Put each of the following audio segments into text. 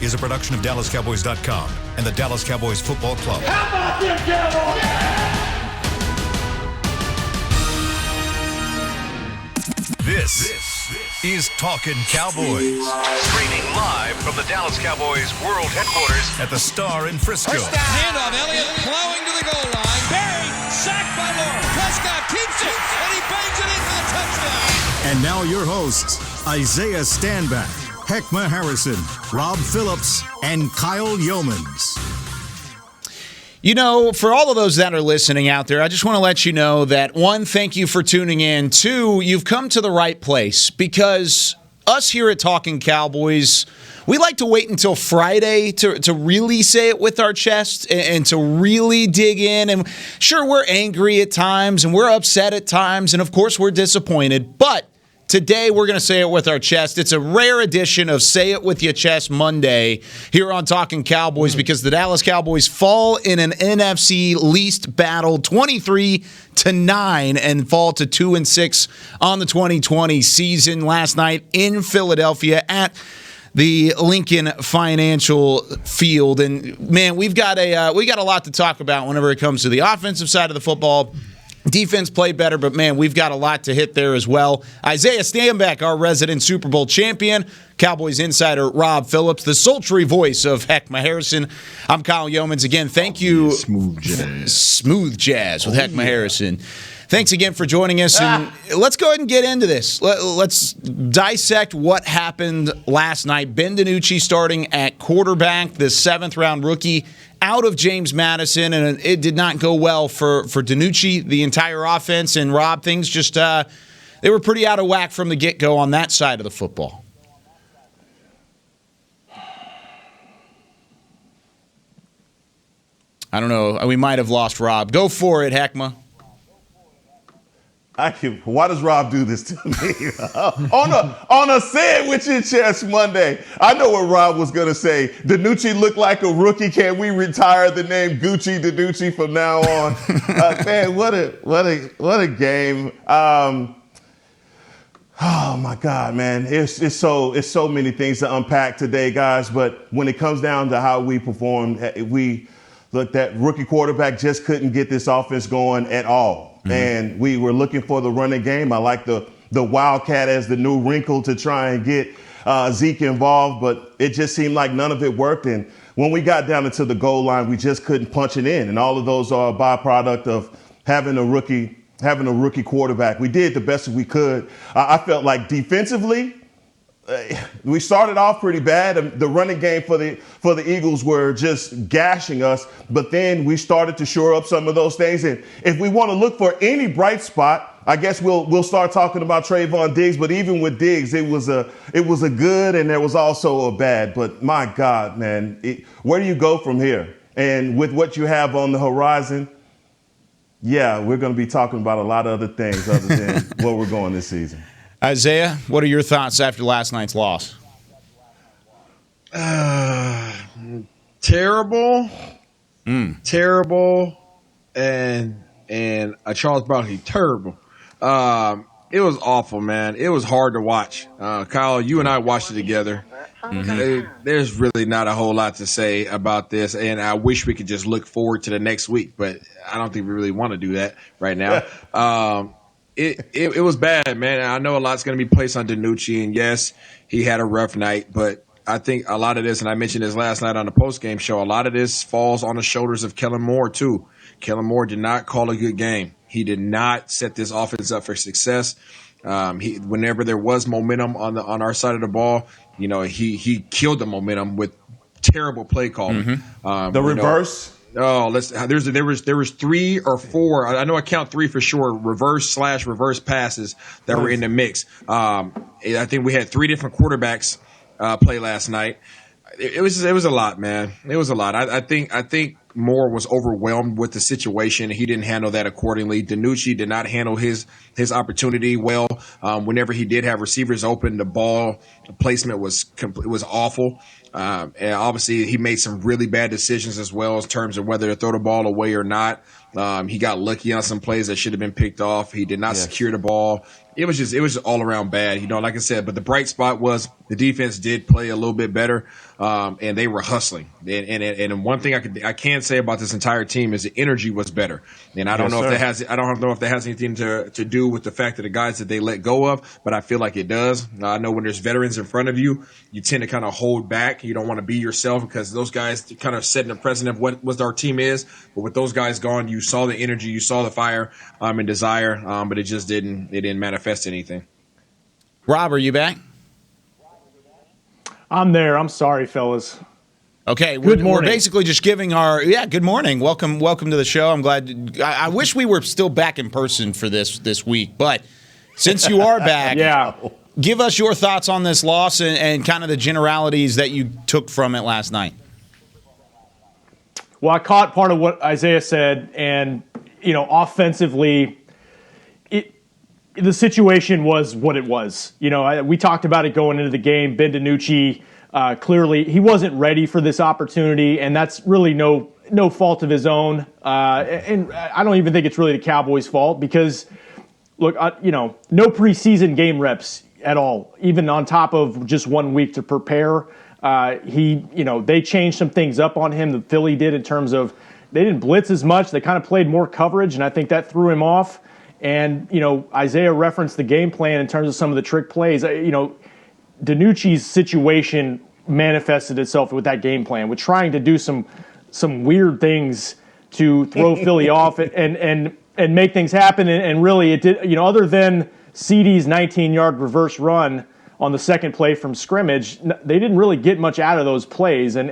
is a production of DallasCowboys.com and the Dallas Cowboys Football Club. How about them Cowboys? This is Talkin Cowboys. Streaming live from the Dallas Cowboys World Headquarters at the Star in Frisco. Handoff, Elliott plowing to the goal line. Barry, sacked by Lawrence. Prescott keeps it, and he bangs it in for the touchdown. And now your hosts, Isaiah Stanback, Heckma Harrison, Rob Phillips, and Kyle Yeomans. You know, for all of those that are listening out there, I just want to let you know that, one, thank you for tuning in. Two, you've come to the right place, because us here at Talkin Cowboys, we like to wait until Friday to really say it with our chest and to really dig in. And sure, we're angry at times and we're upset at times, and of course we're disappointed, but today, we're going to say it with our chest. It's a rare edition of Say It With Your Chest Monday here on Talkin Cowboys, because the Dallas Cowboys fall in an NFC least battle 23-9 and fall to 2-6 on the 2020 season last night in Philadelphia at the Lincoln Financial Field. And man, we got a lot to talk about whenever it comes to the offensive side of the football. Defense played better, but, man, we've got a lot to hit there as well. Isaiah Stanback, our resident Super Bowl champion, Cowboys insider Rob Phillips, the sultry voice of Heckma Harrison. I'm Kyle Yeomans. Again, thank you. Smooth jazz. Smooth jazz with Heckma Harrison. Thanks again for joining us, and let's go ahead and get into this. Let's dissect what happened last night. Ben DiNucci starting at quarterback, the seventh-round rookie, out of James Madison, and it did not go well for DiNucci, the entire offense. And Rob, things just they were pretty out of whack from the get-go on that side of the football. I don't know. We might have lost Rob. Go for it, Heckma. Why does Rob do this to me? on a Say It With Your Chest Monday. I know what Rob was going to say. DiNucci looked like a rookie. Can we retire the name Gucci DiNucci from now on? Man, what a game. Oh my God, man. It's so many things to unpack today, guys. But when it comes down to how we performed, that rookie quarterback just couldn't get this offense going at all. Mm-hmm. And we were looking for the running game. I like the Wildcat as the new wrinkle to try and get Zeke involved, but it just seemed like none of it worked. And when we got down into the goal line, we just couldn't punch it in. And all of those are a byproduct of having a rookie quarterback. We did the best we could. I felt like defensively, we started off pretty bad. The running game for the Eagles were just gashing us, but then we started to shore up some of those things. And if we want to look for any bright spot, I guess we'll start talking about Trayvon Diggs. But even with Diggs, it was a good and there was also a bad. But my God, man, where do you go from here? And with what you have on the horizon, yeah, we're going to be talking about a lot of other things other than where we're going this season. Isaiah, what are your thoughts after last night's loss? Terrible, and a Charles Barkley, terrible. It was awful, man. It was hard to watch. Kyle, you and I watched it together. Mm-hmm. There's really not a whole lot to say about this, and I wish we could just look forward to the next week, but I don't think we really want to do that right now. It was bad, man. I know a lot's going to be placed on DiNucci, and yes, he had a rough night, but I think a lot of this, and I mentioned this last night on the postgame show, a lot of this falls on the shoulders of Kellen Moore, too. Kellen Moore did not call a good game. He did not set this offense up for success. Whenever there was momentum on our side of the ball, you know, he killed the momentum with terrible play calling. Mm-hmm. The reverse. There was 3 or 4. I know I count 3 for sure. Reverse passes that were in the mix. I think we had 3 different quarterbacks play last night. It was a lot, man. It was a lot. I think Moore was overwhelmed with the situation. He didn't handle that accordingly. DiNucci did not handle his opportunity well. Whenever he did have receivers open, the ball placement was awful. And obviously he made some really bad decisions as well in terms of whether to throw the ball away or not. He got lucky on some plays that should have been picked off. He did not secure the ball it was just all around bad, like I said. But the bright spot was the defense did play a little bit better, and they were hustling. And one thing I can say about this entire team is the energy was better. And I don't know if that has anything to do with the fact that the guys that they let go of, but I feel like it does. I know when there's veterans in front of you, you tend to kind of hold back. You don't want to be yourself because those guys kind of setting the precedent of what our team is. But with those guys gone, you saw the energy, you saw the fire and desire, but it just didn't manifest anything. Rob, are you back? I'm there. I'm sorry, fellas. Okay, we're basically just giving good morning. Welcome to the show. I'm glad. I wish we were still back in person for this week, but since you are back, give us your thoughts on this loss and kind of the generalities that you took from it last night. Well, I caught part of what Isaiah said, and offensively, the situation was what it was. We talked about it going into the game. Ben DiNucci, clearly, he wasn't ready for this opportunity, and that's really no fault of his own. And I don't even think it's really the Cowboys' fault because, look, no preseason game reps at all, even on top of just 1 week to prepare. They changed some things up on him. The Philly did in terms of they didn't blitz as much. They kind of played more coverage, and I think that threw him off. And, Isaiah referenced the game plan in terms of some of the trick plays. DiNucci's situation manifested itself with that game plan, with trying to do some weird things to throw Philly off and make things happen. And really it did, other than CeeDee's 19-yard reverse run on the second play from scrimmage, they didn't really get much out of those plays. I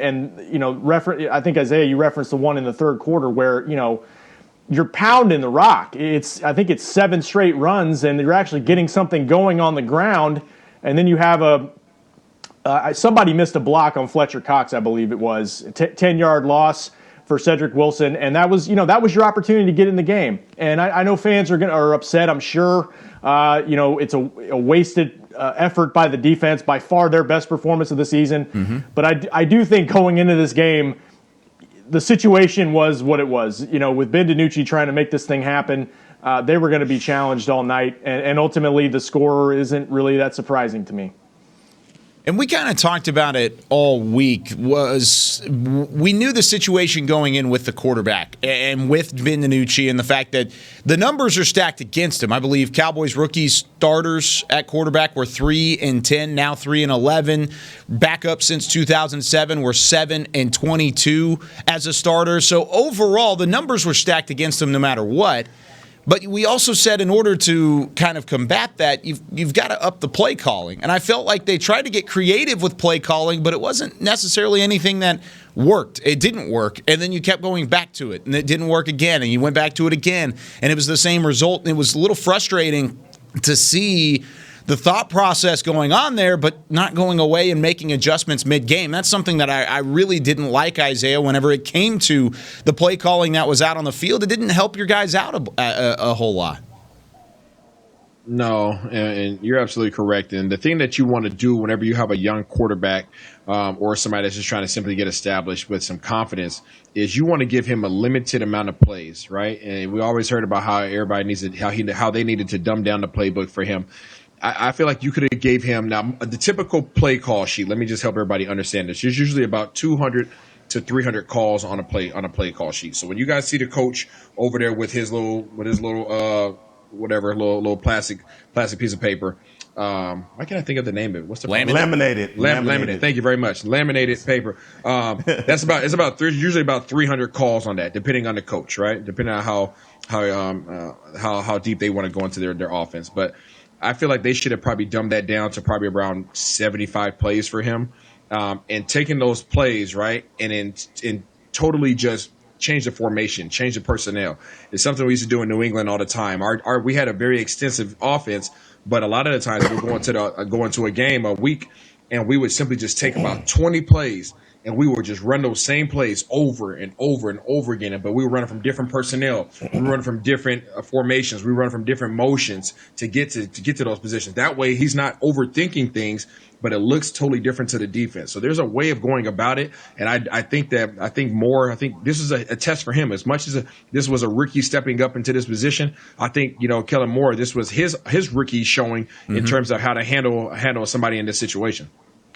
think, Isaiah, you referenced the one in the third quarter where, you're pounding the rock. I think it's 7 straight runs, and you're actually getting something going on the ground. And then you have somebody missed a block on Fletcher Cox, I believe it was, 10-yard loss for Cedric Wilson, and that was your opportunity to get in the game. And I know fans are upset. I'm sure. It's a wasted effort by the defense, by far their best performance of the season. Mm-hmm. But I do think going into this game, the situation was what it was. With Ben DiNucci trying to make this thing happen, they were going to be challenged all night, and ultimately the score isn't really that surprising to me. And we kind of talked about it all week. We knew the situation going in with the quarterback and with Ben DiNucci and the fact that the numbers are stacked against him. I believe Cowboys rookie starters at quarterback were 3-10, now 3-11. Backup since 2007 were 7-22 as a starter. So overall, the numbers were stacked against him no matter what. But we also said in order to kind of combat that, you've got to up the play calling. And I felt like they tried to get creative with play calling, but it wasn't necessarily anything that worked. It didn't work. And then you kept going back to it, and it didn't work again, and you went back to it again, and it was the same result. And it was a little frustrating to see the thought process going on there, but not going away and making adjustments mid-game. That's something that I really didn't like, Isaiah, whenever it came to the play calling that was out on the field. It didn't help your guys out a whole lot. No, and you're absolutely correct. And the thing that you want to do whenever you have a young quarterback or somebody that's just trying to simply get established with some confidence is you want to give him a limited amount of plays, right? And we always heard about how everybody needs it, how they needed to dumb down the playbook for him. I feel like you could have gave him now the typical play call sheet. Let me just help everybody understand this. There's usually about 200 to 300 calls on a play call sheet. So when you guys see the coach over there with his little plastic piece of paper, why can't I think of the name of it? What's the laminated? Laminated. Thank you very much. Laminated paper. It's usually about 300 calls on that, depending on the coach, right? Depending on how deep they want to go into their offense, but. I feel like they should have probably dumbed that down to probably around 75 plays for him, and taking those plays, right, and totally just change the formation, change the personnel. It's something we used to do in New England all the time. We had a very extensive offense, but a lot of the times we were going to a game a week, and we would simply just take about 20 plays and we would just run those same plays over and over and over again. But we were running from different personnel, we were running from different formations, we were running from different motions to get to those positions. That way, he's not overthinking things, but it looks totally different to the defense. So there's a way of going about it, and I think this is a test for him as much as this was a rookie stepping up into this position. I think Kellen Moore, this was his rookie showing in terms of how to handle somebody in this situation.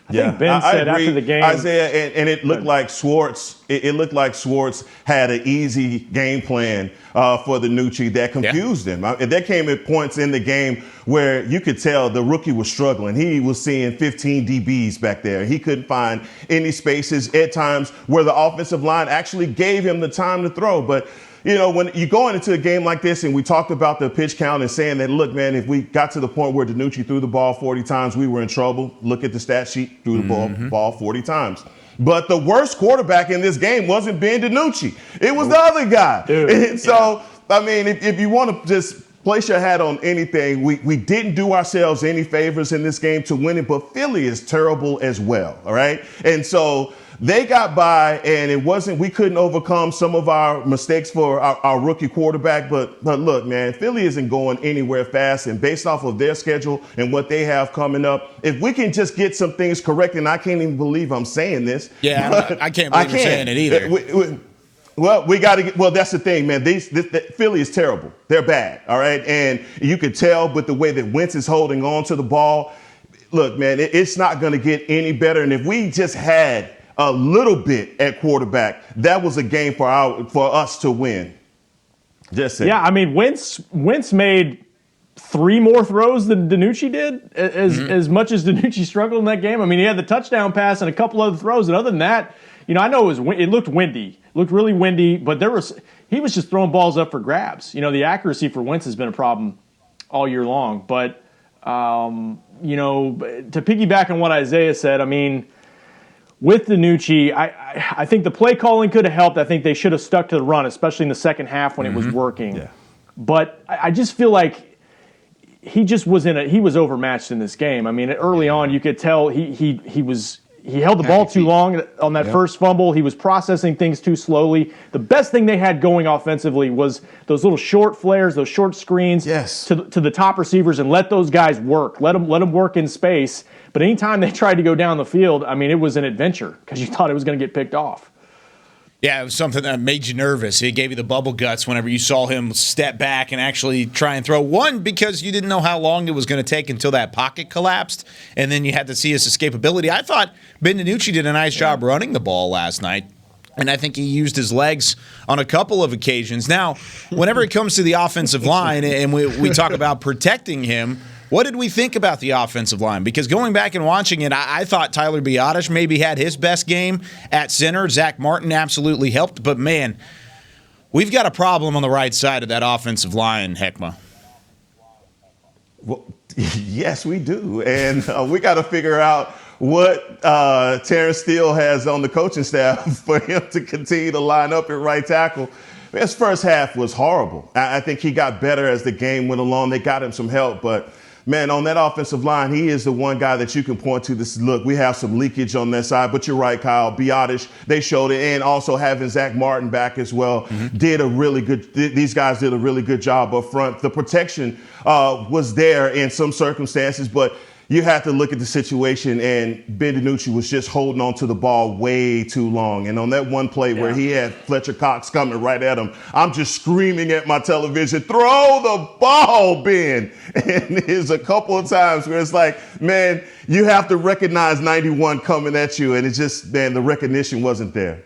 I think Ben said after the game, Isaiah, and it looked like Schwartz. It looked like Schwartz had an easy game plan for the DiNucci that confused him. There came at points in the game where you could tell the rookie was struggling. He was seeing 15 DBs back there. He couldn't find any spaces at times where the offensive line actually gave him the time to throw. But when you go into a game like this, and we talked about the pitch count and saying that, look, man, if we got to the point where DiNucci threw the ball 40 times, we were in trouble. Look at the stat sheet, threw the ball 40 times. But the worst quarterback in this game wasn't Ben DiNucci. It was the other guy. And so, I mean, if you want to just place your hat on anything, we didn't do ourselves any favors in this game to win it, but Philly is terrible as well, all right? And so they got by, and we couldn't overcome some of our mistakes for our rookie quarterback. But look, man, Philly isn't going anywhere fast. And based off of their schedule and what they have coming up, if we can just get some things correct, and I can't even believe I'm saying this. Yeah, I can't believe you're saying it either. We got to get. Well, that's the thing, man. Philly is terrible. They're bad. All right, and you could tell with the way that Wentz is holding on to the ball. Look, man, it's not going to get any better. And if we just had a little bit at quarterback, that was a game for us to win. Just saying. Yeah, I mean, Wentz made 3 more throws than DiNucci did. As much as DiNucci struggled in that game, I mean, he had the touchdown pass and a couple other throws, and other than that, I know it looked windy, looked really windy, but he was just throwing balls up for grabs. The accuracy for Wentz has been a problem all year long. But to piggyback on what Isaiah said, I mean, with DiNucci, I think the play calling could have helped. I think they should have stuck to the run, especially in the second half when it was working. Yeah. But I just feel like he was overmatched in this game. I mean, early on you could tell he held the ball too long on that first fumble. He was processing things too slowly. The best thing they had going offensively was those little short flares, those short screens to the top receivers, and let those guys work. Let them work in space. But anytime they tried to go down the field, I mean, it was an adventure because you thought it was going to get picked off. Yeah, it was something that made you nervous. It gave you the bubble guts whenever you saw him step back and actually try and throw. One, because you didn't know how long it was going to take until that pocket collapsed, and then you had to see his escapability. I thought Ben DiNucci did a nice job running the ball last night, and I think he used his legs on a couple of occasions. Now, whenever it comes to the offensive line, and we talk about protecting him, what did we think about the offensive line? Because going back and watching it, I thought Tyler Biadasz maybe had his best game at center. Zach Martin absolutely helped. But, man, we've got a problem on the right side of that offensive line, Heckma. Well, yes, we do. And we got to figure out what Terrence Steele has on the coaching staff for him to continue to line up at right tackle. His first half was horrible. I think he got better as the game went along. They got him some help, but man, on that offensive line, he is the one guy that you can point to. This look, we have some leakage on that side, but you're right, Kyle. Biadasz, they showed it, and also having Zach Martin back as well did a really good. These guys did a really good job up front. The protection was there in some circumstances, but you have to look at the situation, and Ben DiNucci was just holding on to the ball way too long. And on that one play where he had Fletcher Cox coming right at him, I'm just screaming at my television, throw the ball, Ben. And there's a couple of times where it's like, man, you have to recognize 91 coming at you. And it's just, man, the recognition wasn't there.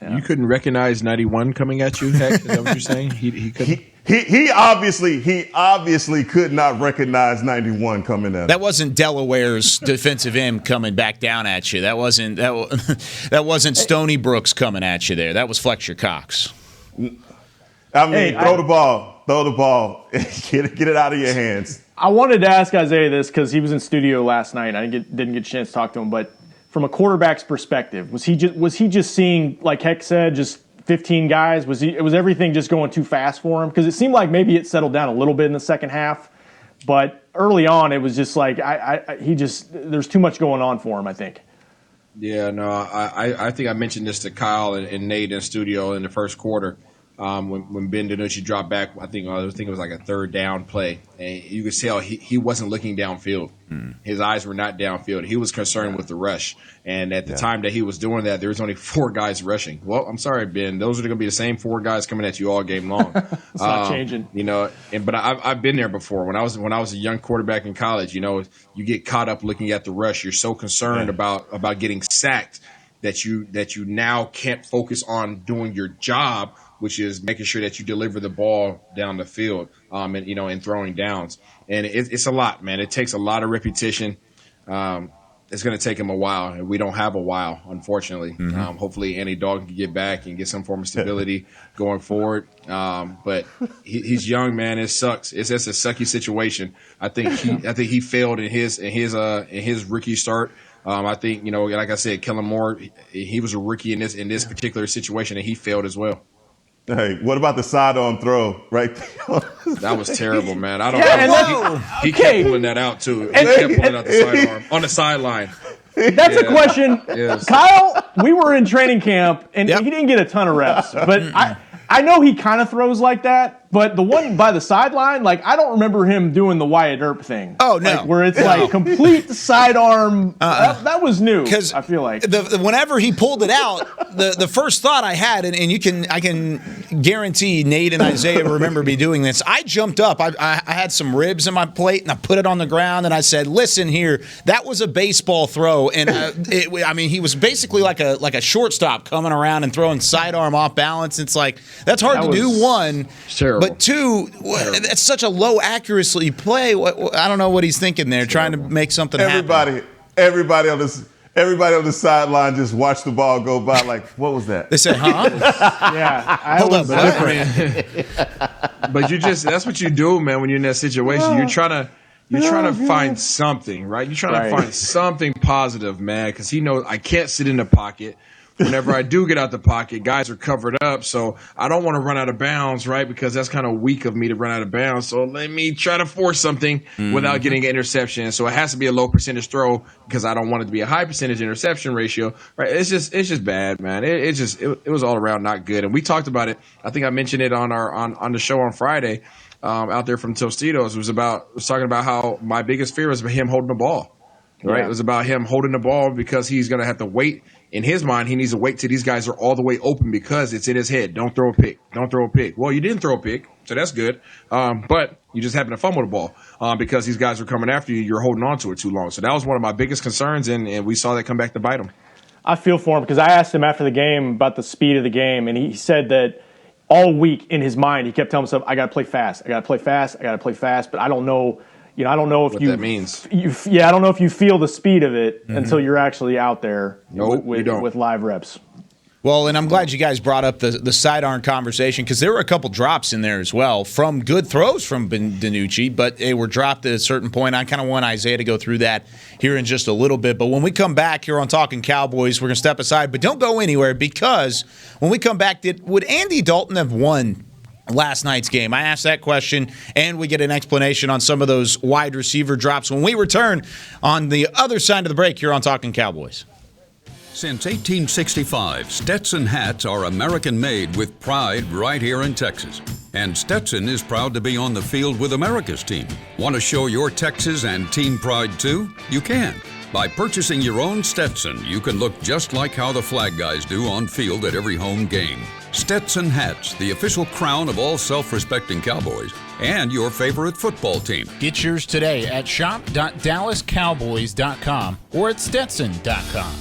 Yeah. You couldn't recognize 91 coming at you, Heck? Is that what you're saying? He couldn't. He obviously could not recognize 91 coming at him. That wasn't Delaware's defensive end coming back down at you. That wasn't Stony Brooks coming at you there. That was Fletcher Cox. I mean, throw the ball, get it out of your hands. I wanted to ask Isaiah this because he was in studio last night. I didn't get a chance to talk to him, but from a quarterback's perspective, was he just seeing, like Heck said, just 15 guys? Was everything just going too fast for him? Because it seemed like maybe it settled down a little bit in the second half, but early on it was just like there's too much going on for him, I think. Yeah, no, I think I mentioned this to Kyle and Nate in studio in the first quarter. When Ben DiNucci dropped back, I think it was like a third down play, and you could tell he wasn't looking downfield. His eyes were not downfield. He was concerned with the rush, and at the time that he was doing that, there was only 4 guys rushing. Well, I'm sorry, Ben, those are going to be the same 4 guys coming at you all game long. It's not changing, But I've been there before. When I was a young quarterback in college, you get caught up looking at the rush. You're so concerned about getting sacked that you now can't focus on doing your job, which is making sure that you deliver the ball down the field, and throwing downs. And it's a lot, man. It takes a lot of repetition. It's going to take him a while, and we don't have a while, unfortunately. Hopefully Andy Dalton can get back and get some form of stability going forward. But he's young, man. It sucks. It's just a sucky situation. I think he failed in his rookie start. I think, like I said, Kellen Moore, he was a rookie in this particular situation, and he failed as well. Hey, what about the sidearm throw right there? That was terrible, man. I don't know. He kept pulling that out, too. He kept pulling out the sidearm on the sideline. That's a question. Yes. Kyle, we were in training camp, and he didn't get a ton of reps. But I know he kind of throws like that. But the one by the sideline, I don't remember him doing the Wyatt Earp thing. Oh, no. Where it's complete sidearm. That was new, I feel like. Whenever he pulled it out, the first thought I had, and I can guarantee Nate and Isaiah remember me doing this, I jumped up. I had some ribs in my plate, and I put it on the ground, and I said, listen here, that was a baseball throw. And, he was basically like a shortstop coming around and throwing sidearm off balance. It's that's hard to do, one. Terrible. But 2, that's such a low accuracy play. I don't know what he's thinking there, trying to make something happen. Everybody on the sideline just watched the ball go by. What was that? They said, huh? Yeah. Hold up. But that's what you do, man, when you're in that situation. You're trying to find something, right? You're trying to find something positive, man, because he knows I can't sit in the pocket. Whenever I do get out the pocket, guys are covered up, so I don't want to run out of bounds, right? Because that's kind of weak of me to run out of bounds. So let me try to force something without getting an interception. So it has to be a low percentage throw because I don't want it to be a high percentage interception ratio, right? It's just bad, man. It was all around not good. And we talked about it. I think I mentioned it on the show on Friday out there from Tostitos. It was talking about how my biggest fear was him holding the ball, right? Yeah. It was about him holding the ball because he's going to have to wait. In his mind, he needs to wait till these guys are all the way open because it's in his head. Don't throw a pick. Don't throw a pick. Well, you didn't throw a pick, so that's good. But you just happened to fumble the ball because these guys are coming after you. You're holding on to it too long. So that was one of my biggest concerns, and we saw that come back to bite him. I feel for him because I asked him after the game about the speed of the game, and he said that all week in his mind he kept telling himself, I got to play fast. I got to play fast. I got to play fast. But I don't know. I don't know if that means. I don't know if you feel the speed of it until you're actually out there with live reps. Well, and I'm glad you guys brought up the sidearm conversation because there were a couple drops in there as well from good throws from Ben DiNucci, but they were dropped at a certain point. I kind of want Isaiah to go through that here in just a little bit. But when we come back here on Talkin Cowboys, we're going to step aside. But don't go anywhere because when we come back, would Andy Dalton have won last night's game? I asked that question, and we get an explanation on some of those wide receiver drops when we return on the other side of the break here on Talkin Cowboys. Since 1865, Stetson hats are American-made with pride right here in Texas. And Stetson is proud to be on the field with America's team. Want to show your Texas and team pride too? You can. By purchasing your own Stetson, you can look just like how the flag guys do on field at every home game. Stetson hats, the official crown of all self-respecting Cowboys, and your favorite football team. Get yours today at shop.dallascowboys.com or at stetson.com.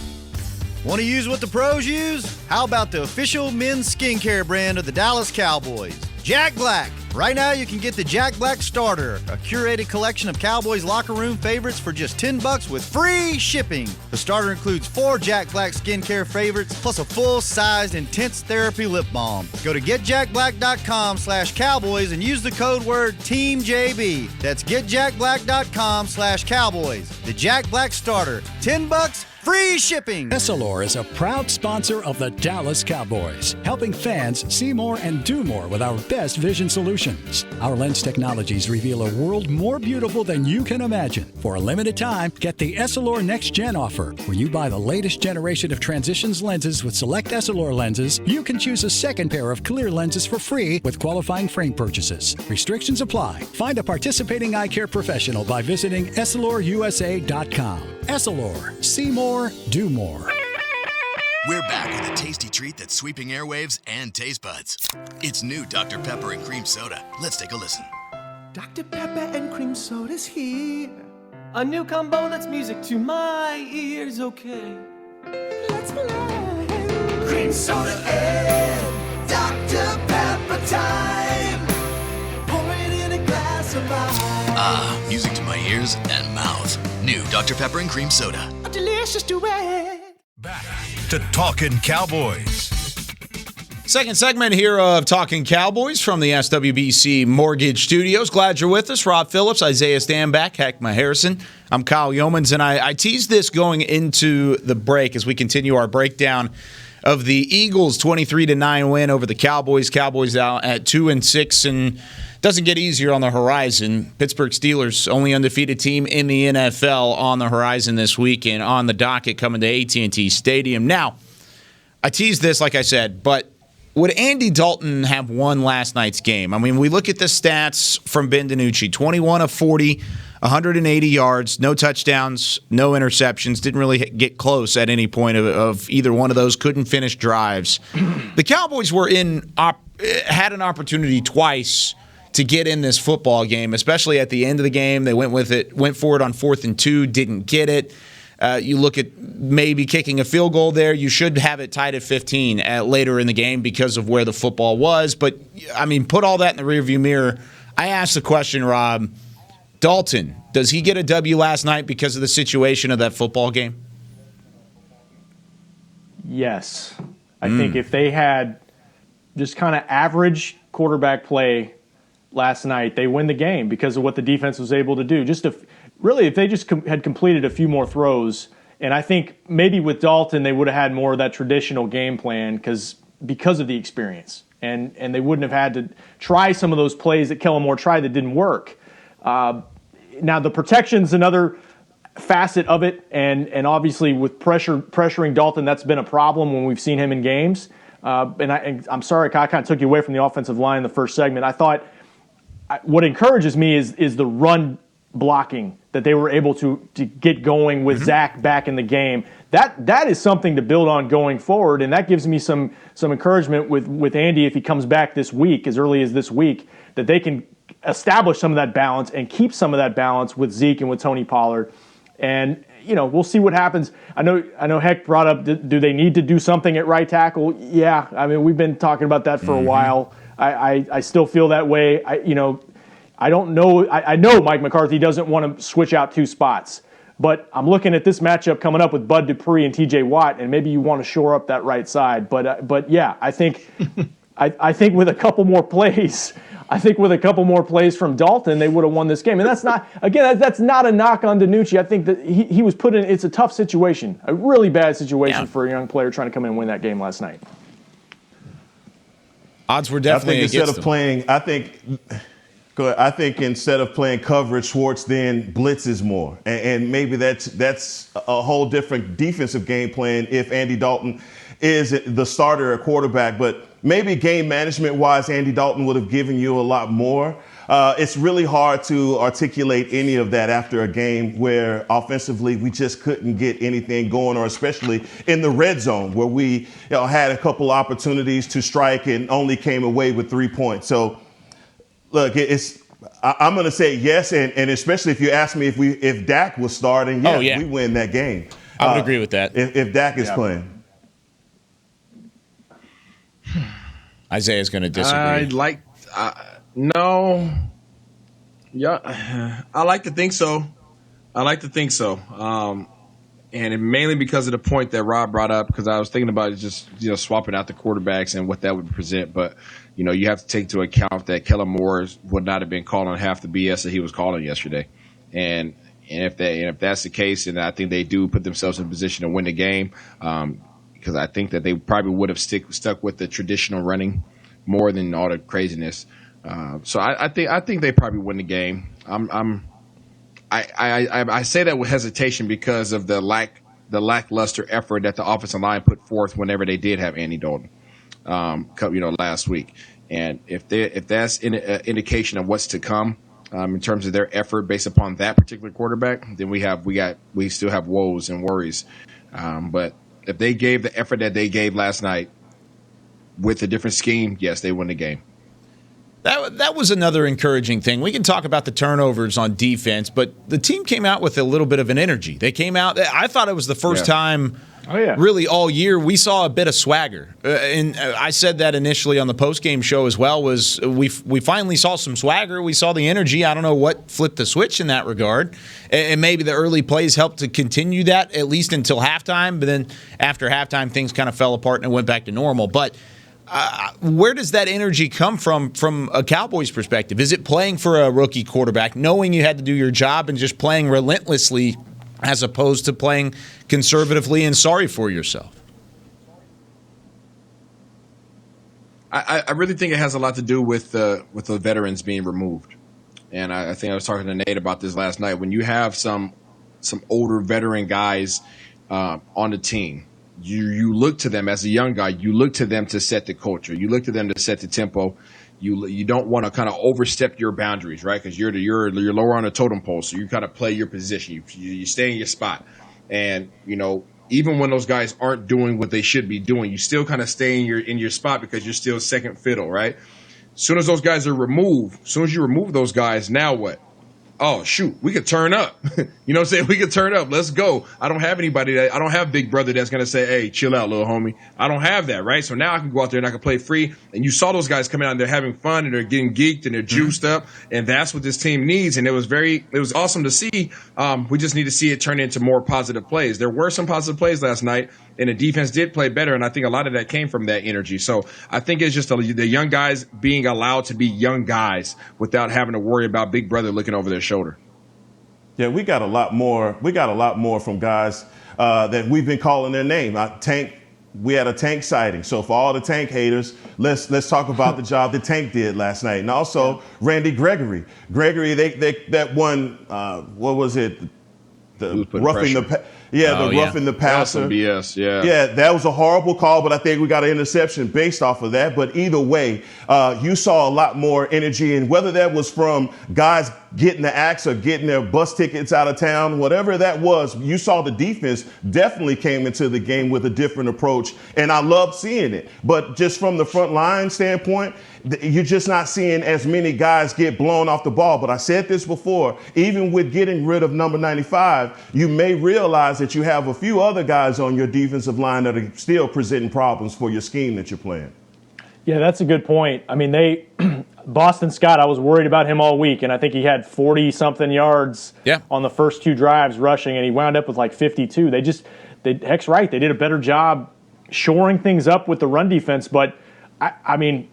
Want to use what the pros use? How about the official men's skincare brand of the Dallas Cowboys, Jack Black? Right now, you can get the Jack Black Starter, a curated collection of Cowboys locker room favorites for just $10 with free shipping. The starter includes 4 Jack Black skincare favorites, plus a full-sized intense therapy lip balm. Go to getjackblack.com/Cowboys and use the code word TEAMJB. That's getjackblack.com/Cowboys. The Jack Black Starter, $10 free shipping. Essilor is a proud sponsor of the Dallas Cowboys, helping fans see more and do more with our best vision solutions. Our lens technologies reveal a world more beautiful than you can imagine. For a limited time, get the Essilor Next Gen offer. When you buy the latest generation of Transitions lenses with select Essilor lenses, you can choose a second pair of clear lenses for free with qualifying frame purchases. Restrictions apply. Find a participating eye care professional by visiting EssilorUSA.com. Essilor. See more, do more. We're back with a tasty treat that's sweeping airwaves and taste buds. It's new Dr. Pepper and Cream Soda. Let's take a listen. Dr. Pepper and Cream Soda's here. A new combo that's music to my ears, okay. Let's play. Cream Soda and Dr. Pepper time. Pour it in a glass of ice. Music to my ears and mouth. New Dr. Pepper and Cream Soda. A delicious duet. Back to Talkin Cowboys. Second segment here of Talking Cowboys from the SWBC Mortgage Studios. Glad you're with us. Rob Phillips, Isaiah Stanback, Heckma Harrison. I'm Kyle Yeomans, and I teased this going into the break as we continue our breakdown of the Eagles' 23-9 win over the Cowboys. Cowboys out at 2-6, and doesn't get easier on the horizon. Pittsburgh Steelers, only undefeated team in the NFL, on the horizon this week and on the docket coming to AT&T Stadium. Now, I teased this, like I said, but would Andy Dalton have won last night's game? I mean, we look at the stats from Ben DiNucci, 21 of 40, 180 yards, no touchdowns, no interceptions, didn't really get close at any point of either one of those, couldn't finish drives. The Cowboys had an opportunity twice to get in this football game, especially at the end of the game. They went for it on 4th and 2, didn't get it. You look at maybe kicking a field goal there. You should have it tied at 15 later in the game because of where the football was. But, I mean, put all that in the rearview mirror. I asked the question, Rob, Dalton, does he get a W last night because of the situation of that football game? Yes. I think if they had just kind of average quarterback play last night, they win the game because of what the defense was able to do. Really, if they just had completed a few more throws, and I think maybe with Dalton they would have had more of that traditional game plan because of the experience, and they wouldn't have had to try some of those plays that Kellen Moore tried that didn't work. Now the protection's another facet of it, and obviously with pressuring Dalton, that's been a problem when we've seen him in games. And I'm sorry, I kind of took you away from the offensive line in the first segment. I thought what encourages me is the run blocking that they were able to get going with Zach back in the game. That is something to build on going forward, and that gives me some encouragement with Andy if he comes back this week, as early as this week, that they can establish some of that balance and keep some of that balance with Zeke and with Tony Pollard. And we'll see what happens. I know Heck brought up, do they need to do something at right tackle? Yeah, I mean, we've been talking about that for a while. I still feel that way. I don't know. I know Mike McCarthy doesn't want to switch out two spots, but I'm looking at this matchup coming up with Bud Dupree and T.J. Watt, and maybe you want to shore up that right side. But yeah, I think I think with a couple more plays, from Dalton, they would have won this game. And that's not a knock on DiNucci. I think that he was put in. It's a tough situation, a really bad situation for a young player trying to come in and win that game last night. Odds were definitely against them. I think instead of playing coverage, Schwartz then blitzes more, and maybe that's a whole different defensive game plan if Andy Dalton is the starter at quarterback. But maybe game management wise, Andy Dalton would have given you a lot more. It's really hard to articulate any of that after a game where offensively we just couldn't get anything going, or especially in the red zone where we had a couple opportunities to strike and only came away with 3 points. So. Look, I'm going to say yes, and especially if you ask me if Dak was starting, we win that game. I would agree with that. If Dak is playing. Isaiah's going to disagree. No. Yeah, I like to think so. And mainly because of the point that Rob brought up, because I was thinking about just swapping out the quarterbacks and what that would present, but you have to take into account that Kellen Moore would not have been calling half the BS that he was calling yesterday, and if that's the case, and I think they do put themselves in a position to win the game, because I think that they probably would have stuck with the traditional running more than all the craziness. So I think they probably win the game. I say that with hesitation because of the lackluster effort that the offensive line put forth whenever they did have Andy Dalton, last week. And if that's an indication of what's to come in terms of their effort based upon that particular quarterback, then we still have woes and worries. But if they gave the effort that they gave last night with a different scheme, yes, they win the game. That was another encouraging thing. We can talk about the turnovers on defense, but the team came out with a little bit of an energy. They came out. I thought it was the first time really all year we saw a bit of swagger. And I said that initially on the postgame show as well, was we finally saw some swagger. We saw the energy. I don't know what flipped the switch in that regard. And maybe the early plays helped to continue that at least until halftime. But then after halftime, things kind of fell apart and it went back to normal. But where does that energy come from a Cowboys perspective? Is it playing for a rookie quarterback, knowing you had to do your job and just playing relentlessly as opposed to playing conservatively and sorry for yourself? I really think it has a lot to do with the veterans being removed. And I think I was talking to Nate about this last night. When you have some older veteran guys on the team, you look to them as a young guy. You look to them to set the culture. You look to them to set the tempo. You don't want to kind of overstep your boundaries, right? Because you're lower on the totem pole, so you kind of play your position. You stay in your spot, and even when those guys aren't doing what they should be doing, you still kind of stay in your spot because you're still second fiddle, right? As soon as those guys are removed, as soon as you remove those guys, now what? Oh, shoot, we could turn up. You know what I'm saying? We could turn up. Let's go. I don't have anybody I don't have Big Brother that's going to say, hey, chill out, little homie. I don't have that, right? So now I can go out there and I can play free. And you saw those guys coming out and they're having fun and they're getting geeked and they're juiced up. And that's what this team needs. And it was awesome to see. We just need to see it turn into more positive plays. There were some positive plays last night, and the defense did play better. And I think a lot of that came from that energy. So I think it's just the young guys being allowed to be young guys without having to worry about Big Brother looking over their shoulder. Yeah, we got a lot more. We got a lot more from guys that we've been calling their name. Tank. We had a Tank sighting. So for all the Tank haters, let's talk about the job that Tank did last night, and also Randy Gregory. That one. What was it? The roughing the. Roughing the passer. BS, Yeah, that was a horrible call, but I think we got an interception based off of that. But either way, you saw a lot more energy, and whether that was from guys getting the axe or getting their bus tickets out of town, whatever that was, you saw the defense definitely came into the game with a different approach, and I loved seeing it. But just from the front line standpoint, you're just not seeing as many guys get blown off the ball. But I said this before, even with getting rid of number 95, you may realize that you have a few other guys on your defensive line that are still presenting problems for your scheme that you're playing. Yeah, that's a good point. I mean, Boston Scott, I was worried about him all week, and I think he had 40-something yards on the first two drives rushing, and he wound up with like 52. Heck's right, they did a better job shoring things up with the run defense, but I mean,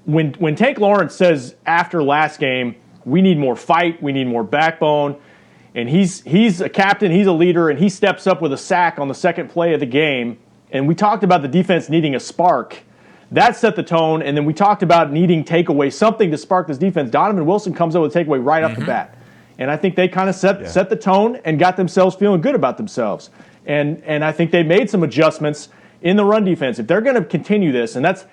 when Tank Lawrence says after last game, we need more fight, we need more backbone, and he's a captain, he's a leader, and he steps up with a sack on the second play of the game, and we talked about the defense needing a spark. That set the tone, and then we talked about needing takeaway, something to spark this defense. Donovan Wilson comes up with a takeaway right off the bat, and I think they kind of set the tone and got themselves feeling good about themselves, and I think they made some adjustments in the run defense. If they're going to continue this, and that's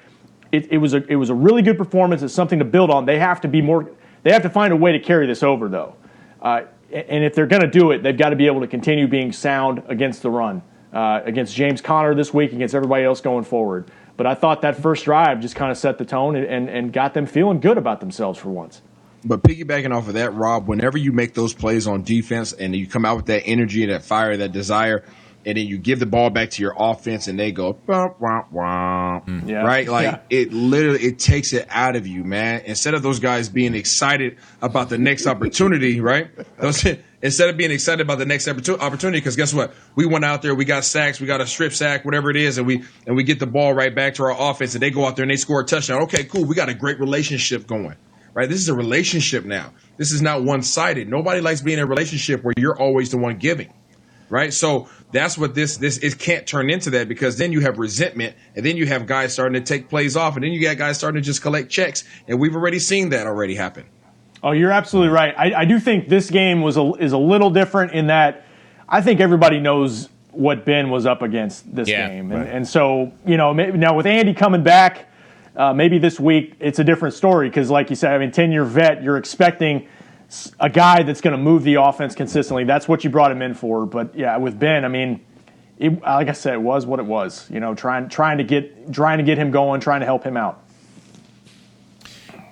it was a really good performance. It's something to build on. They have to find a way to carry this over, though. And if they're going to do it, they've got to be able to continue being sound against the run, against James Conner this week, against everybody else going forward. But I thought that first drive just kind of set the tone and got them feeling good about themselves for once. But piggybacking off of that, Rob, whenever you make those plays on defense and you come out with that energy and that fire, that desire, and then you give the ball back to your offense and they go, wah, wah, wah, right? Like it takes it out of you, man. Instead of those guys being excited about the next opportunity, right? Instead of being excited about the next opportunity, because guess what? We went out there, we got sacks, we got a strip sack, whatever it is, and we get the ball right back to our offense, and they go out there and they score a touchdown. Okay, cool. We got a great relationship going. right? This is a relationship now. This is not one-sided. Nobody likes being in a relationship where you're always the one giving, right? So that's what this it can't turn into that, because then you have resentment, and then you have guys starting to take plays off, and then you got guys starting to just collect checks, and we've already seen that already happen. Oh, you're absolutely right. I do think this game is a little different in that I think everybody knows what Ben was up against this game. And so, maybe now with Andy coming back, maybe this week it's a different story because, like you said, 10-year vet, you're expecting a guy that's going to move the offense consistently. That's what you brought him in for. But, yeah, with Ben, like I said, it was what it was. Trying to get him going, trying to help him out.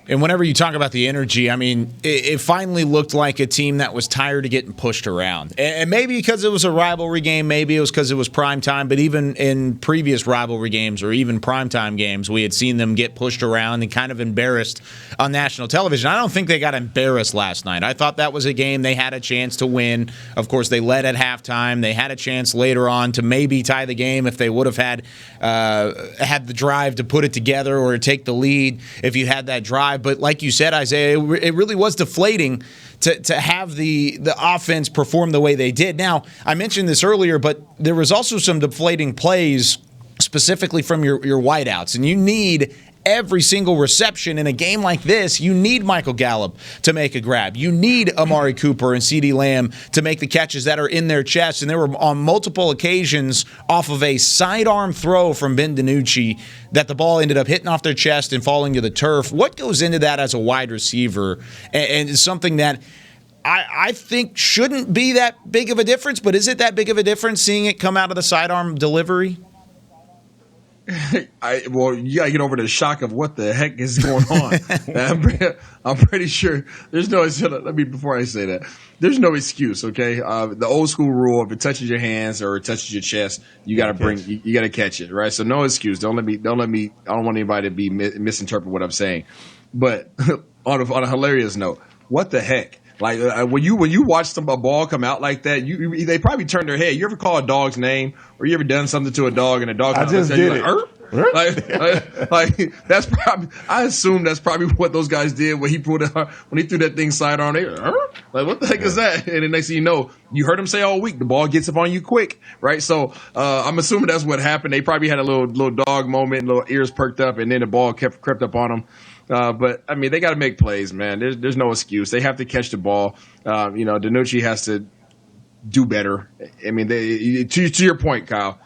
And whenever you talk about the energy, it finally looked like a team that was tired of getting pushed around. And maybe because it was a rivalry game, maybe it was because it was primetime, but even in previous rivalry games or even primetime games, we had seen them get pushed around and kind of embarrassed on national television. I don't think they got embarrassed last night. I thought that was a game they had a chance to win. Of course, they led at halftime. They had a chance later on to maybe tie the game if they would have had the drive to put it together or take the lead if you had that drive. But like you said, Isaiah, it really was deflating to have the offense perform the way they did. Now, I mentioned this earlier, but there was also some deflating plays specifically from your wideouts, and you need every single reception in a game like this. You need Michael Gallup to make a grab. You need Amari Cooper and CeeDee Lamb to make the catches that are in their chest. And there were on multiple occasions off of a sidearm throw from Ben DiNucci that the ball ended up hitting off their chest and falling to the turf. What goes into that as a wide receiver? And it's something that I think shouldn't be that big of a difference, but is it that big of a difference seeing it come out of the sidearm delivery? You gotta get over the shock of what the heck is going on. I'm pretty sure there's no. Before I say that, there's no excuse. Okay, the old school rule: if it touches your hands or it touches your chest, you gotta you gotta catch it, right? So no excuse. Don't let me. I don't want anybody to be misinterpret what I'm saying. But on a hilarious note, what the heck? Like when you watch a ball come out like that, they probably turn their head. You ever call a dog's name, or you ever done something to a dog and a dog? I just did it. Like that's probably. I assume that's probably what those guys did when he threw that thing sidearm. Like what the heck is that? And the next thing you know, you heard him say all week, the ball gets up on you quick, right? So I'm assuming that's what happened. They probably had a little dog moment, little ears perked up, and then the ball crept up on them. But they got to make plays, man. There's no excuse. They have to catch the ball. DiNucci has to do better. To your point, Kyle,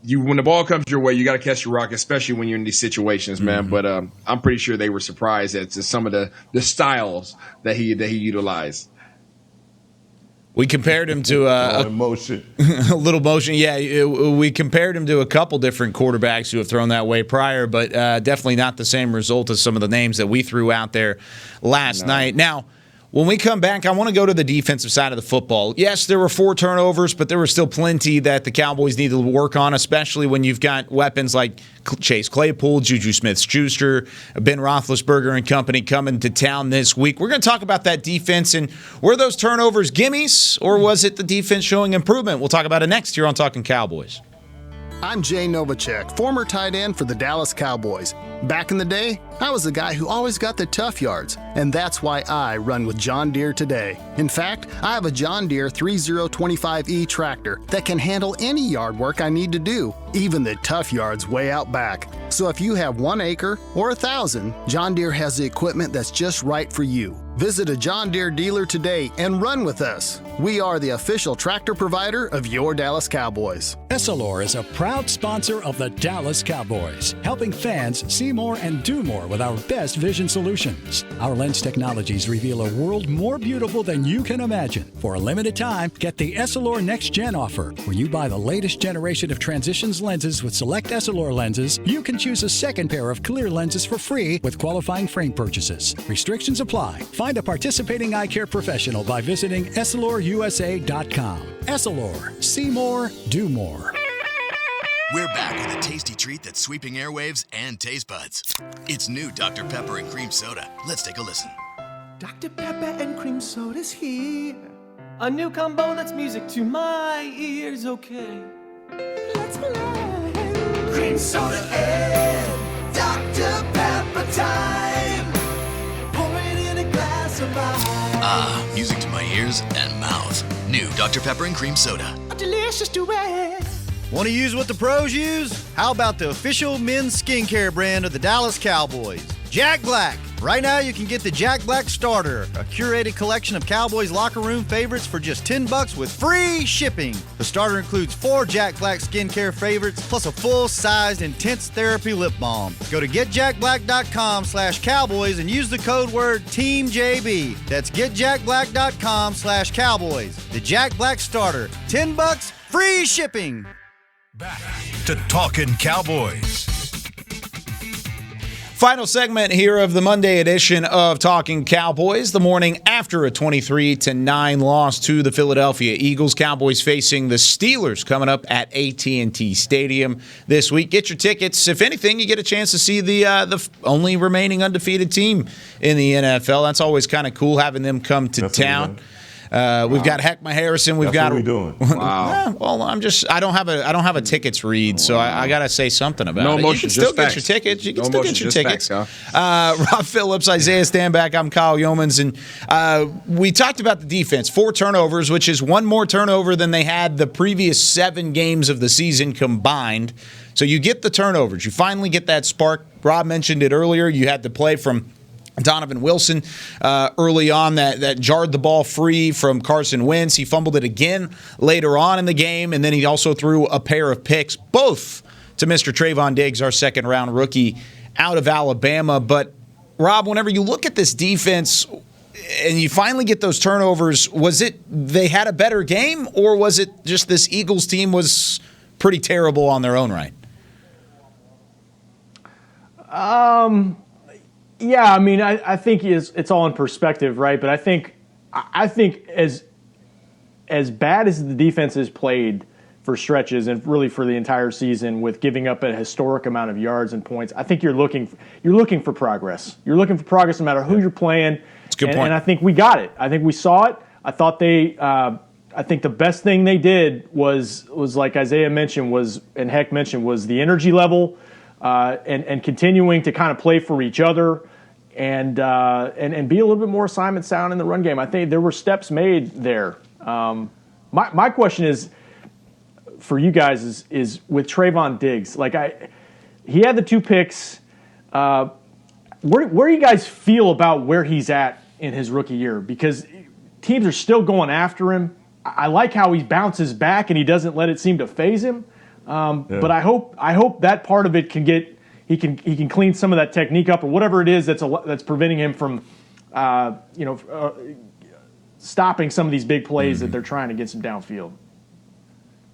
when the ball comes your way, you got to catch your rock, especially when you're in these situations, man. But I'm pretty sure they were surprised at some of the styles that he utilized. We compared him to a little motion. Yeah, we compared him to a couple different quarterbacks who have thrown that way prior, but definitely not the same result as some of the names that we threw out there last night. Now, when we come back, I want to go to the defensive side of the football. Yes, there were 4 turnovers, but there were still plenty that the Cowboys need to work on, especially when you've got weapons like Chase Claypool, Juju Smith-Schuster, Ben Roethlisberger and company coming to town this week. We're going to talk about that defense and were those turnovers gimmies, or was it the defense showing improvement? We'll talk about it next here on Talkin Cowboys. I'm Jay Novacek, former tight end for the Dallas Cowboys. Back in the day, I was the guy who always got the tough yards, and that's why I run with John Deere today. In fact, I have a John Deere 3025E tractor that can handle any yard work I need to do, even the tough yards way out back. So if you have 1 acre or 1,000, John Deere has the equipment that's just right for you. Visit a John Deere dealer today and run with us. We are the official tractor provider of your Dallas Cowboys. Essilor is a proud sponsor of the Dallas Cowboys, helping fans see more and do more with our best vision solutions. Our lens technologies reveal a world more beautiful than you can imagine. For a limited time, get the Essilor Next Gen offer. When you buy the latest generation of Transitions lenses with select Essilor lenses, you can choose a second pair of clear lenses for free with qualifying frame purchases. Restrictions apply. Find a participating eye care professional by visiting EssilorUSA.com. Essilor. See more, do more. We're back with a tasty treat that's sweeping airwaves and taste buds. It's new Dr. Pepper and Cream Soda. Let's take a listen. Dr. Pepper and Cream Soda's here. A new combo that's music to my ears, okay. Let's play. Cream Soda and Dr. Pepper time. Pour it Ah, music to my ears and mouth. New Dr. Pepper and Cream Soda. A delicious duet. Want to use what the pros use? How about the official men's skincare brand of the Dallas Cowboys? Jack Black. Right now you can get the Jack Black Starter, a curated collection of Cowboys locker room favorites for just $10 with free shipping. The starter includes 4 Jack Black skincare favorites plus a full-sized intense therapy lip balm. Go to getjackblack.com/cowboys and use the code word TEAMJB. That's getjackblack.com/cowboys. The Jack Black Starter, $10, free shipping. Back to Talkin' Cowboys. Final segment here of the Monday edition of Talking Cowboys, the morning after a 23-9 loss to the Philadelphia Eagles. Cowboys facing the Steelers coming up at AT&T Stadium this week. Get your tickets. If anything, you get a chance to see the only remaining undefeated team in the NFL. That's always kind of cool having them come to town. We've got Heckma Harrison. We've got. What are we doing? Wow. Well, I don't have a tickets read, so I got to say something about it. Emotion, you can still get facts. your tickets. You can No still emotion, get your just tickets. facts, Rob Phillips, Isaiah Stanback. I'm Kyle Yeomans, and we talked about the defense. 4 turnovers, which is 1 more turnover than they had the previous 7 games of the season combined. So you get the turnovers. You finally get that spark. Rob mentioned it earlier. You had to play from Donovan Wilson early on that jarred the ball free from Carson Wentz. He fumbled it again later on in the game, and then he also threw a pair of picks, both to Mr. Trayvon Diggs, our second-round rookie out of Alabama. But, Rob, whenever you look at this defense and you finally get those turnovers, was it they had a better game, or was it just this Eagles team was pretty terrible on their own right? Yeah, I mean, I think it's all in perspective, right? But I think as bad as the defense has played for stretches and really for the entire season, with giving up a historic amount of yards and points, I think you're looking for progress. You're looking for progress no matter who you're playing. That's a good point. And I think we got it. I think we saw it. I thought I think the best thing they did was like Isaiah mentioned and Heck mentioned was the energy level. And continuing to kind of play for each other and be a little bit more assignment sound in the run game. I think there were steps made there. My question is for you guys is with Trayvon Diggs. He had the 2 picks. Where do you guys feel about where he's at in his rookie year? Because teams are still going after him. I like how he bounces back and he doesn't let it seem to faze him. But I hope that part of it he can clean some of that technique up or whatever it is that's preventing him from stopping some of these big plays that they're trying to get some downfield.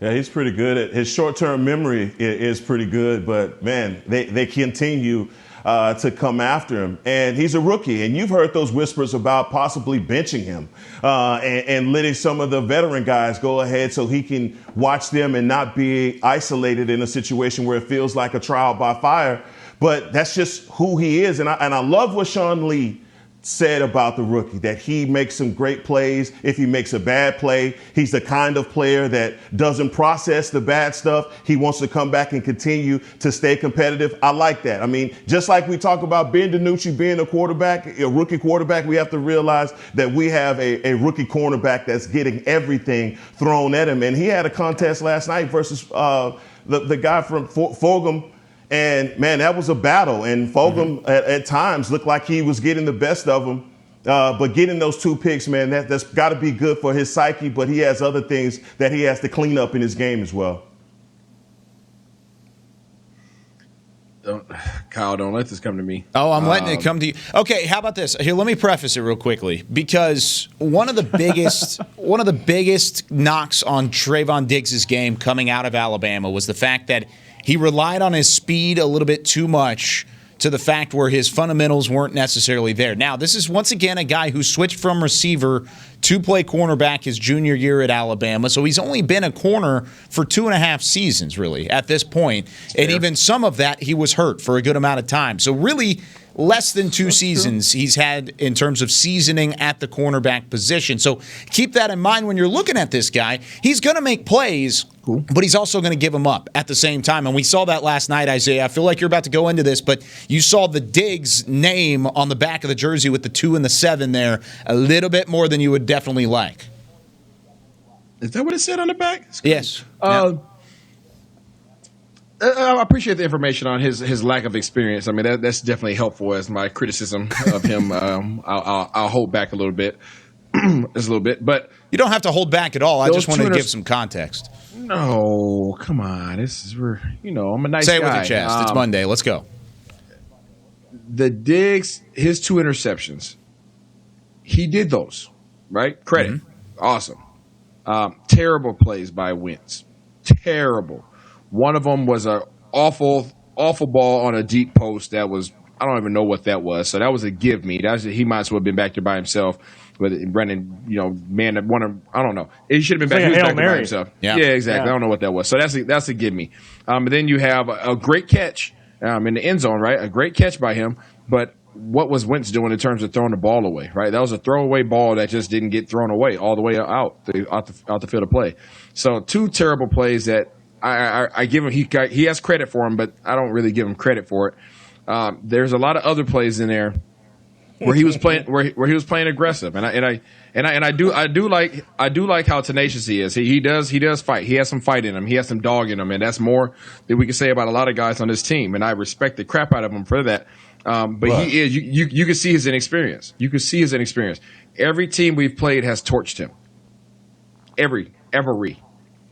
Yeah, he's pretty good. His short-term memory is pretty good, but man, they continue to come after him. And he's a rookie, and you've heard those whispers about possibly benching him and letting some of the veteran guys go ahead so he can watch them and not be isolated in a situation where it feels like a trial by fire. But that's just who he is. And I love what Sean Lee said about the rookie, that he makes some great plays. If he makes a bad play, he's the kind of player that doesn't process the bad stuff. He wants to come back and continue to stay competitive. I like that. I mean, just like we talk about Ben DiNucci being a rookie quarterback, we have to realize that we have a rookie cornerback that's getting everything thrown at him. And he had a contest last night versus the guy from Fulgham. And, man, that was a battle. And Fulgham at times looked like he was getting the best of him. But getting those 2 picks, man, that's got to be good for his psyche. But he has other things that he has to clean up in his game as well. Kyle, don't let this come to me. Oh, I'm letting it come to you. Okay, how about this? Here, let me preface it real quickly, because one of the biggest knocks on Trayvon Diggs' game coming out of Alabama was the fact that he relied on his speed a little bit too much to the fact where his fundamentals weren't necessarily there. Now, this is once again a guy who switched from receiver to play cornerback his junior year at Alabama. So he's only been a corner for 2.5 seasons, really, at this point. And even some of that, he was hurt for a good amount of time. So really, less than 2 seasons he's had in terms of seasoning at the cornerback position. So keep that in mind when you're looking at this guy. He's going to make plays Cool. But he's also going to give them up at the same time. And we saw that last night, Isaiah. I feel like you're about to go into this, but you saw the Diggs name on the back of the jersey with the 2 and the 7 there a little bit more than you would definitely like. Is that what it said on the back? Yes. I appreciate the information on his lack of experience. I mean, that's definitely helpful as my criticism of him. I'll hold back a little bit. Just a little bit. But you don't have to hold back at all. I just wanted to give some context. No, come on. I'm a nice guy. Say it with your chest. It's Monday. Let's go. The Diggs, his 2 interceptions, he did those, right? Credit. Mm-hmm. Awesome. Terrible plays by Wentz. Terrible. One of them was an awful ball on a deep post that was, I don't even know what that was. So that was a give me. He might as well have been back there by himself. But Brennan, man that won him, I don't know. He should have been back. He was back there by himself. Yeah, exactly. I don't know what that was. So that's a give me. But then you have a great catch in the end zone, right? A great catch by him. But what was Wentz doing in terms of throwing the ball away, right? That was a throwaway ball that just didn't get thrown away all the way out the field of play. So 2 terrible plays that I give him. He has credit for him, but I don't really give him credit for it. There's a lot of other plays in there where he was playing where he was playing aggressive, and I do like how tenacious he is. He does fight. He has some fight in him. He has some dog in him, and that's more than we can say about a lot of guys on this team. And I respect the crap out of him for that. But right. He is. You can see his inexperience. You can see his inexperience. Every team we've played has torched him. Every team.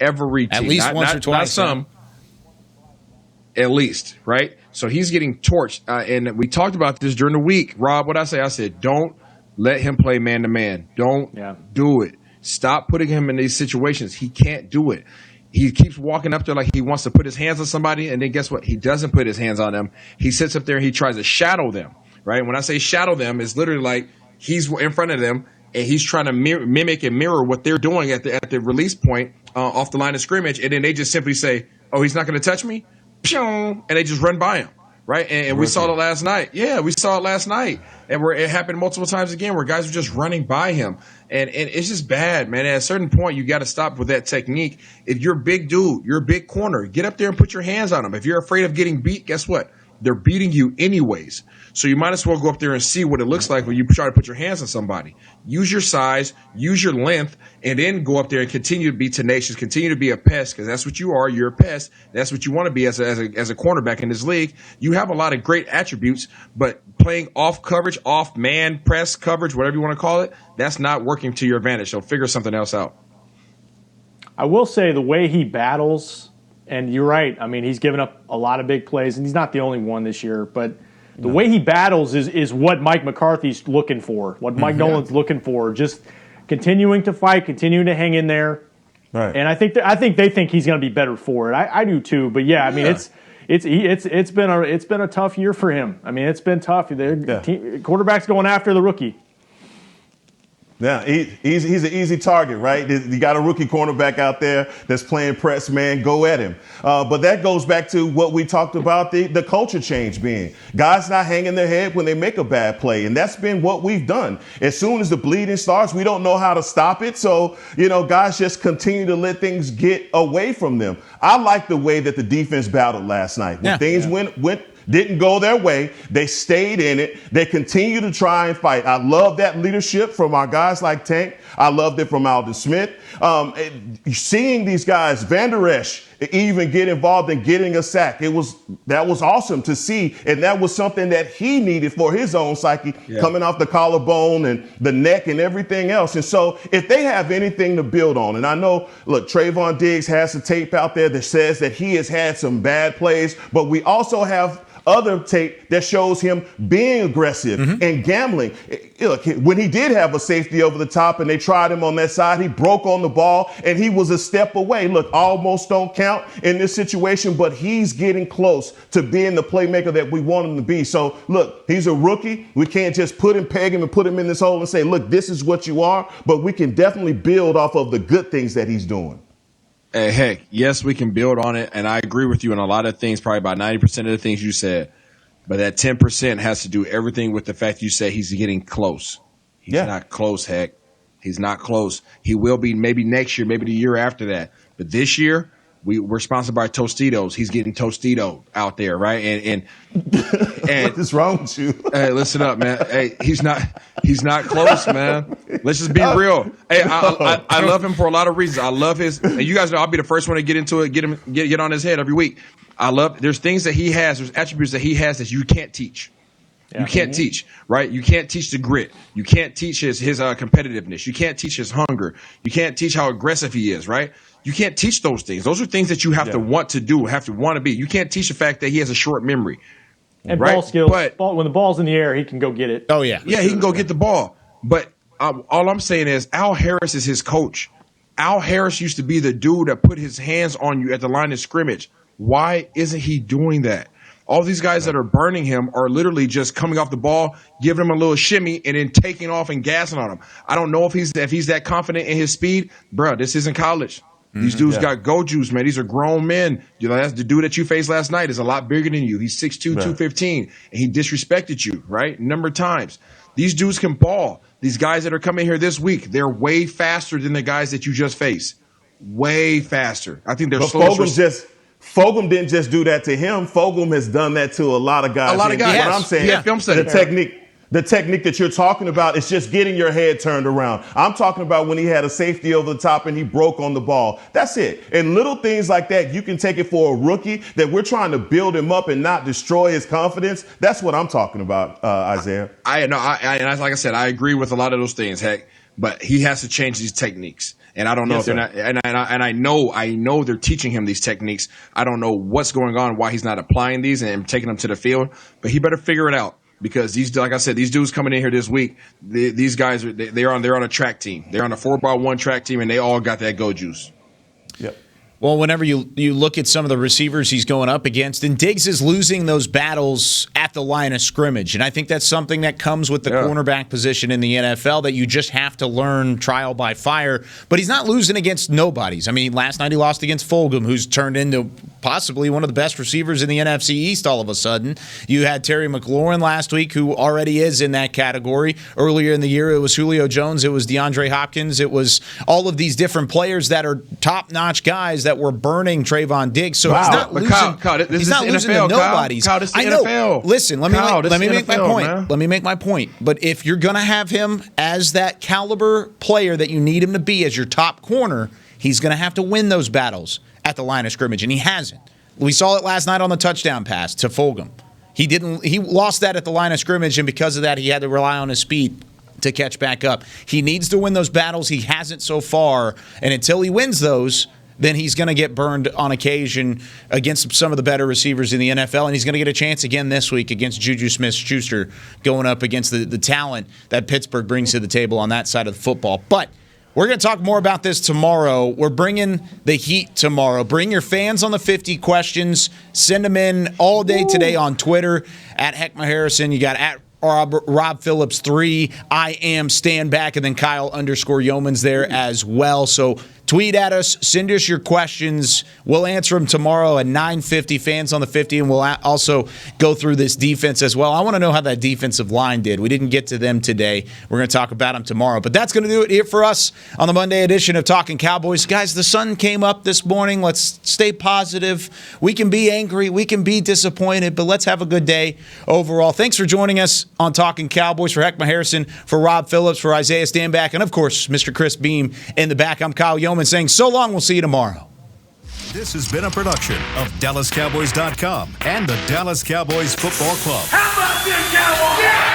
At least once or twice. Not some. At least, right? So he's getting torched. And we talked about this during the week. Rob, what I say? I said, don't let him play man-to-man. Don't do it. Stop putting him in these situations. He can't do it. He keeps walking up there like he wants to put his hands on somebody, and then guess what? He doesn't put his hands on them. He sits up there and he tries to shadow them, right? When I say shadow them, it's literally like he's in front of them, and he's trying to mimic and mirror what they're doing at the release point off the line of scrimmage, and then they just simply say, oh, he's not going to touch me? And they just run by him, right? And we saw it last night. Yeah, we saw it last night. And it happened multiple times again where guys were just running by him. And it's just bad, man. At a certain point, you got to stop with that technique. If you're a big dude, you're a big corner, get up there and put your hands on them. If you're afraid of getting beat, guess what? They're beating you anyways. So you might as well go up there and see what it looks like when you try to put your hands on somebody. Use your size, use your length, and then go up there and continue to be tenacious, continue to be a pest, because that's what you are. You're a pest. That's what you want to be as a cornerback in this league. You have a lot of great attributes, but playing off coverage, off man, press coverage, whatever you want to call it, that's not working to your advantage. So figure something else out. I will say the way he battles, and you're right, I mean, he's given up a lot of big plays, and he's not the only one this year, but the way he battles is what Mike McCarthy's looking for, what Mike Nolan's looking for, just continuing to fight, continuing to hang in there. Right. And I think they think he's going to be better for it. I do too, but I mean, it's been a tough year for him. I mean, it's been tough. Quarterback's going after the rookie. Yeah, he's an easy target, right? You got a rookie cornerback out there that's playing press man, go at him. But that goes back to what we talked about, the culture change being. Guys not hanging their head when they make a bad play, and that's been what we've done. As soon as the bleeding starts, we don't know how to stop it, so, guys just continue to let things get away from them. I like the way that the defense battled last night. When things didn't go their way, they stayed in it. They continue to try and fight. I love that leadership from our guys like Tank. I loved it from Aldon Smith. Seeing these guys, Van Der Esch, even get involved in getting a sack. That was awesome to see, and that was something that he needed for his own psyche, coming off the collarbone and the neck and everything else. And so if they have anything to build on, and I know, look, Trayvon Diggs has a tape out there that says that he has had some bad plays, but we also have other tape that shows him being aggressive and gambling. Look, when he did have a safety over the top and they tried him on that side, he broke on the ball and he was a step away. Look, almost don't count in this situation, but he's getting close to being the playmaker that we want him to be. So, look, he's a rookie. We can't just peg him and put him in this hole and say, look, this is what you are, but we can definitely build off of the good things that he's doing. Hey, heck, yes, we can build on it, and I agree with you on a lot of things, probably about 90% of the things you said. But that 10% has to do everything with the fact you say he's getting close. He's not close, heck. He's not close. He will be maybe next year, maybe the year after that. But this year, We're sponsored by Tostitos. He's getting Tostito out there, right? And what is wrong with you? Hey, listen up, man. Hey, he's not close, man. Let's just be real. Hey, I love him for a lot of reasons. I love his, and you guys know I'll be the first one to get into it, get on his head every week. There's things that he has, there's attributes that he has that you can't teach. You can't teach, right? You can't teach the grit. You can't teach his competitiveness. You can't teach his hunger. You can't teach how aggressive he is, right? You can't teach those things. Those are things that you have to want to do, have to want to be. You can't teach the fact that he has a short memory. And right? ball skills. But, when the ball's in the air, he can go get it. Oh, yeah. Yeah, he can go get the ball. But all I'm saying is Al Harris is his coach. Al Harris used to be the dude that put his hands on you at the line of scrimmage. Why isn't he doing that? All these guys that are burning him are literally just coming off the ball, giving him a little shimmy, and then taking off and gassing on him. I don't know if he's that confident in his speed. Bro, this isn't college. These dudes got go juice, man. These are grown men. You know, that's the dude that you faced last night is a lot bigger than you. He's 6'2", 215, and he disrespected you, right? A number of times. These dudes can ball. These guys that are coming here this week, they're way faster than the guys that you just faced. Way faster. I think they're Fogum didn't just do that to him. Fogum has done that to a lot of guys. What I'm saying, the technique that you're talking about is just getting your head turned around. I'm talking about when he had a safety over the top and he broke on the ball. That's it. And little things like that, you can take it for a rookie that we're trying to build him up and not destroy his confidence. That's what I'm talking about, Isaiah. Like I said, I agree with a lot of those things, heck, but he has to change these techniques. And I don't know if they're not, and I know they're teaching him these techniques. I don't know what's going on, why he's not applying these and taking them to the field, but he better figure it out. Because like I said, these dudes coming in here this week, these guys they're on a track team. They're on a 4x1 track team, and they all got that go juice. Yep. Well, whenever you look at some of the receivers he's going up against, and Diggs is losing those battles at the line of scrimmage. And I think that's something that comes with the cornerback position in the NFL that you just have to learn trial by fire. But he's not losing against nobodies. I mean, last night he lost against Fulgham, who's turned into possibly one of the best receivers in the NFC East all of a sudden. You had Terry McLaurin last week, who already is in that category. Earlier in the year, it was Julio Jones, it was DeAndre Hopkins, it was all of these different players that are top-notch guys that were burning Trayvon Diggs. So he's not losing. Kyle, he's not losing to nobodies. Kyle, this is I know. NFL. Listen, let me make my point. Man. Let me make my point. But if you're going to have him as that caliber player that you need him to be as your top corner, he's going to have to win those battles at the line of scrimmage, and he hasn't. We saw it last night on the touchdown pass to Fulgham. He lost that at the line of scrimmage, and because of that, he had to rely on his speed to catch back up. He needs to win those battles. He hasn't so far, and until he wins those, then he's going to get burned on occasion against some of the better receivers in the NFL, and he's going to get a chance again this week against Juju Smith-Schuster going up against the talent that Pittsburgh brings to the table on that side of the football. But we're going to talk more about this tomorrow. We're bringing the heat tomorrow. Bring your fans on the 50 questions. Send them in all day today on Twitter at Heckma Harrison. You got at Rob Phillips 3. I am Stand Back, and then Kyle _Yeomans there as well. So tweet at us, send us your questions. We'll answer them tomorrow at 9:50, fans on the 50, and we'll also go through this defense as well. I want to know how that defensive line did. We didn't get to them today. We're going to talk about them tomorrow. But that's going to do it here for us on the Monday edition of Talkin Cowboys. Guys, the sun came up this morning. Let's stay positive. We can be angry. We can be disappointed, but let's have a good day overall. Thanks for joining us on Talkin Cowboys. For Heckma Harrison, for Rob Phillips, for Isaiah Stanback, and, of course, Mr. Chris Beam in the back. I'm Kyle Yeoman saying so long. We'll see you tomorrow. This has been a production of DallasCowboys.com and the Dallas Cowboys Football Club. How about this, Cowboys? Yeah!